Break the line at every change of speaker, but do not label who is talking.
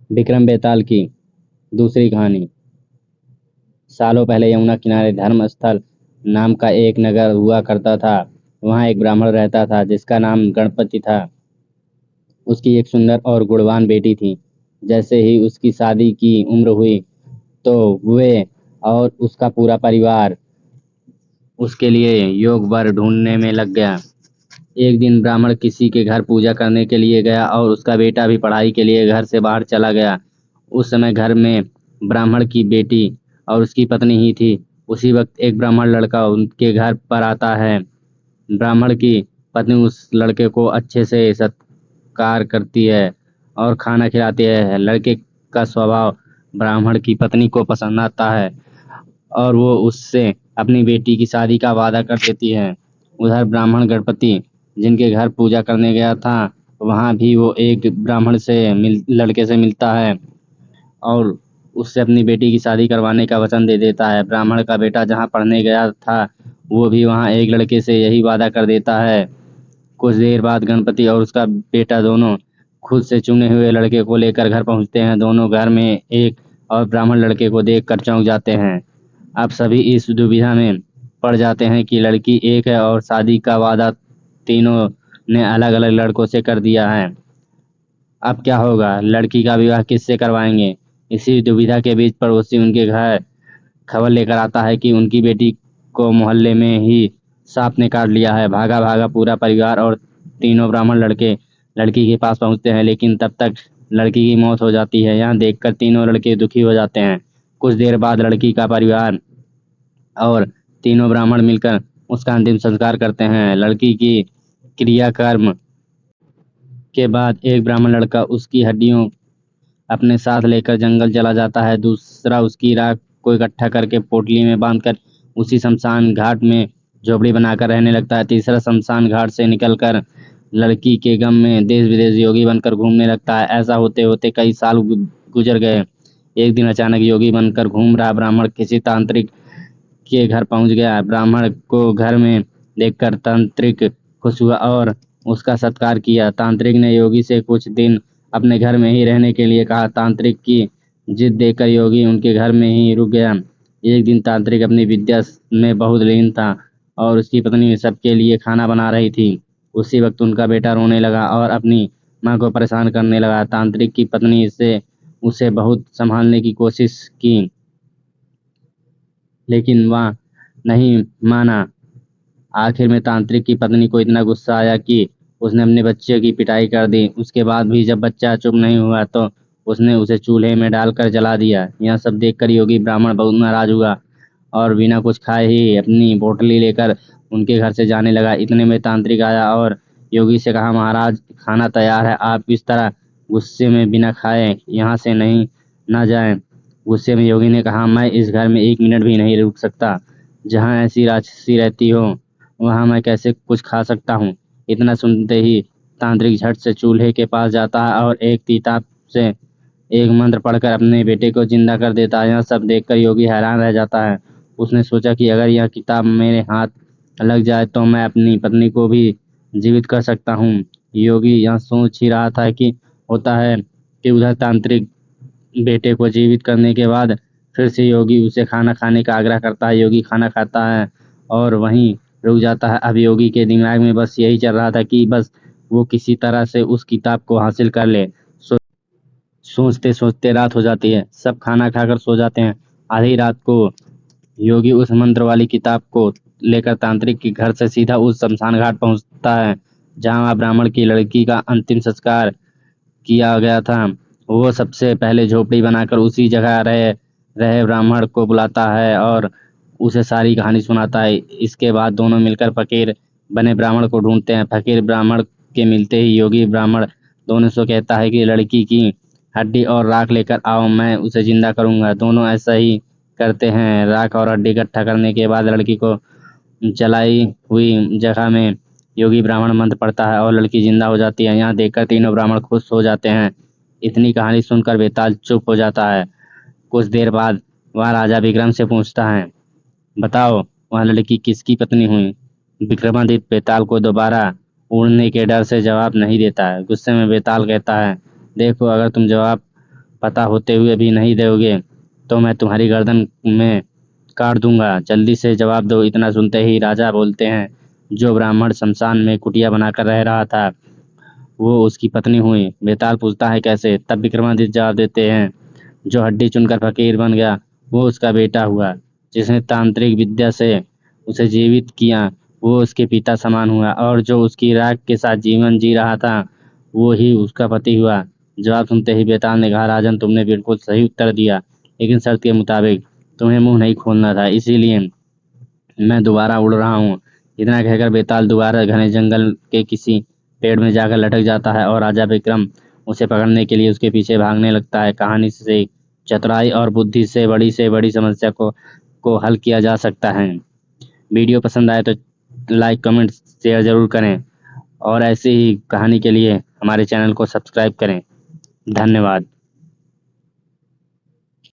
विक्रम बेताल की दूसरी कहानी। सालों पहले यमुना किनारे धर्म स्थल नाम का एक नगर हुआ करता था। वहाँ एक ब्राह्मण रहता था जिसका नाम गणपति था। उसकी एक सुंदर और गुणवान बेटी थी। जैसे ही उसकी शादी की उम्र हुई तो वे और उसका पूरा परिवार उसके लिए योग वर ढूंढने में लग गया। एक दिन ब्राह्मण किसी के घर पूजा करने के लिए गया और उसका बेटा भी पढ़ाई के लिए घर से बाहर चला गया। उस समय घर में ब्राह्मण की बेटी और उसकी पत्नी ही थी। उसी वक्त एक ब्राह्मण लड़का उनके घर पर आता है। ब्राह्मण की पत्नी उस लड़के को अच्छे से सत्कार करती है और खाना खिलाती है। लड़के का स्वभाव ब्राह्मण की पत्नी को पसंद आता है और वो उससे अपनी बेटी की शादी का वादा कर देती है। उधर ब्राह्मण गणपति जिनके घर पूजा करने गया था, वहाँ भी वो एक ब्राह्मण से लड़के से मिलता है और उससे अपनी बेटी की शादी करवाने का वचन दे देता है। ब्राह्मण का बेटा जहाँ पढ़ने गया था, वो भी वहाँ एक लड़के से यही वादा कर देता है। कुछ देर बाद गणपति और उसका बेटा दोनों खुद से चुने हुए लड़के को लेकर घर पहुँचते हैं। दोनों घर में एक और ब्राह्मण लड़के को देखकर चौंक जाते हैं। अब सभी इस दुविधा में पड़ जाते हैं कि लड़की एक है और शादी का वादा तीनों ने अलग अलग लड़कों से कर दिया है। अब क्या होगा, लड़की का विवाह किससे करवाएंगे? इसी दुविधा के बीच पड़ोसी उनके घर खबर लेकर आता है कि उनकी बेटी को मोहल्ले में ही सांप ने काट लिया है। भागा भागा पूरा परिवार और तीनों ब्राह्मण लड़के लड़की के पास पहुंचते हैं, लेकिन तब तक लड़की की मौत हो जाती है। यहाँ देखकर तीनों लड़के दुखी हो जाते हैं। कुछ देर बाद लड़की का परिवार और तीनों ब्राह्मण मिलकर उसका अंतिम संस्कार करते हैं। लड़की की क्रियाकर्म के बाद एक ब्राह्मण लड़का उसकी हड्डियों अपने साथ लेकर जंगल चला जाता है। दूसरा उसकी राख को इकट्ठा करके पोटली में बांधकर उसी शमशान घाट में झोपड़ी बनाकर रहने लगता है। तीसरा शमशान घाट से निकलकर लड़की के गम में देश विदेश योगी बनकर घूमने लगता है। ऐसा होते होते कई साल गुजर गए। एक दिन अचानक योगी बनकर घूम रहा ब्राह्मण किसी तांत्रिक के घर पहुंच गया। ब्राह्मण को घर में देखकर तांत्रिक खुश हुआ और उसका सत्कार किया। तांत्रिक ने योगी से कुछ दिन अपने घर में ही रहने के लिए कहा। तांत्रिक की जिद देखकर योगी उनके घर में ही रुक गया। एक दिन तांत्रिक अपनी विद्या में बहुत लीन था और उसकी पत्नी सबके लिए खाना बना रही थी। उसी वक्त उनका बेटा रोने लगा और अपनी माँ को परेशान करने लगा। तांत्रिक की पत्नी से उसे बहुत संभालने की कोशिश की, लेकिन वह नहीं माना। आखिर में तांत्रिक की पत्नी को इतना गुस्सा आया कि उसने अपने बच्चे की पिटाई कर दी। उसके बाद भी जब बच्चा चुप नहीं हुआ तो उसने उसे चूल्हे में डालकर जला दिया। यह सब देखकर योगी ब्राह्मण बहुत नाराज हुआ और बिना कुछ खाए ही अपनी बोतली लेकर उनके घर से जाने लगा। इतने में तांत्रिक आया और योगी से कहा, महाराज खाना तैयार है, आप इस तरह गुस्से में बिना खाए यहाँ से नहीं ना जाएं। गुस्से में योगी ने कहा, मैं इस घर में एक मिनट भी नहीं रुक सकता। जहाँ ऐसी राक्षसी रहती हो वहाँ मैं कैसे कुछ खा सकता हूँ? इतना सुनते ही तांत्रिक झट से चूल्हे के पास जाता है और एक किताब से एक मंत्र पढ़कर अपने बेटे को जिंदा कर देता है। यह सब देखकर योगी हैरान रह जाता है। उसने सोचा कि अगर यह किताब मेरे हाथ लग जाए तो मैं अपनी पत्नी को भी जीवित कर सकता हूँ। योगी यह सोच ही रहा था कि होता है कि उधर तांत्रिक बेटे को जीवित करने के बाद फिर से योगी उसे खाना खाने का आग्रह करता है। योगी खाना खाता है और वहीं रुक जाता है। अब योगी के दिमाग में बस यही चल रहा था कि बस वो किसी तरह से उस किताब को हासिल कर ले। सोचते सोचते रात हो जाती है। सब खाना खाकर सो जाते हैं। आधी रात को योगी उस मंत्र वाली किताब को लेकर तांत्रिक के घर से सीधा उस शमशान घाट पहुंचता है जहां ब्राह्मण की लड़की का अंतिम संस्कार किया गया था। वो सबसे पहले झोपड़ी बनाकर उसी जगह रहे रहे ब्राह्मण को बुलाता है और उसे सारी कहानी सुनाता है। इसके बाद दोनों मिलकर फकीर बने ब्राह्मण को ढूंढते हैं। फकीर ब्राह्मण के मिलते ही योगी ब्राह्मण दोनों से कहता है कि लड़की की हड्डी और राख लेकर आओ, मैं उसे जिंदा करूंगा। दोनों ऐसा ही करते हैं। राख और हड्डी इकट्ठा करने के बाद लड़की को जलाई हुई जगह में योगी ब्राह्मण मंत्र पढ़ता है और लड़की जिंदा हो जाती है। यहाँ देखकर तीनों ब्राह्मण खुश हो जाते हैं। इतनी कहानी सुनकर बेताल चुप हो जाता है। कुछ देर बाद वह राजा विक्रम से पूछता है, बताओ वह लड़की किसकी पत्नी हुई? विक्रमादित्य बेताल को दोबारा उड़ने के डर से जवाब नहीं देता है। गुस्से में बेताल कहता है, देखो अगर तुम जवाब पता होते हुए भी नहीं दोगे तो मैं तुम्हारी गर्दन में काट दूंगा। जल्दी से जवाब दो। इतना सुनते ही राजा बोलते हैं, जो ब्राह्मण शमशान में कुटिया बनाकर रह रहा था वो उसकी पत्नी हुई। बेताल पूछता है कैसे? तब विक्रमादित्य जवाब देते हैं, जो हड्डी चुनकर फकीर बन गया वो उसका बेटा हुआ। जिसने तांत्रिक विद्या से उसे जीवित किया वो उसके पिता समान हुआ, और जो उसकी राख के साथ जीवन जी रहा था वो ही उसका पति हुआ। जवाब सुनते ही बेताल ने कहा, राजन तुमने बिल्कुल सही उत्तर दिया, लेकिन शर्त के मुताबिक तुम्हें मुंह नहीं खोलना था, इसीलिए मैं दोबारा उड़ रहा हूँ। इतना कहकर बेताल दोबारा घने जंगल के किसी पेड़ में जाकर लटक जाता है और राजा विक्रम उसे पकड़ने के लिए उसके पीछे भागने लगता है। कहानी से चतुराई और बुद्धि से बड़ी समस्या को हल किया जा सकता है। वीडियो पसंद आए तो लाइक कमेंट शेयर जरूर करें, और ऐसी ही कहानी के लिए हमारे चैनल को सब्सक्राइब करें। धन्यवाद।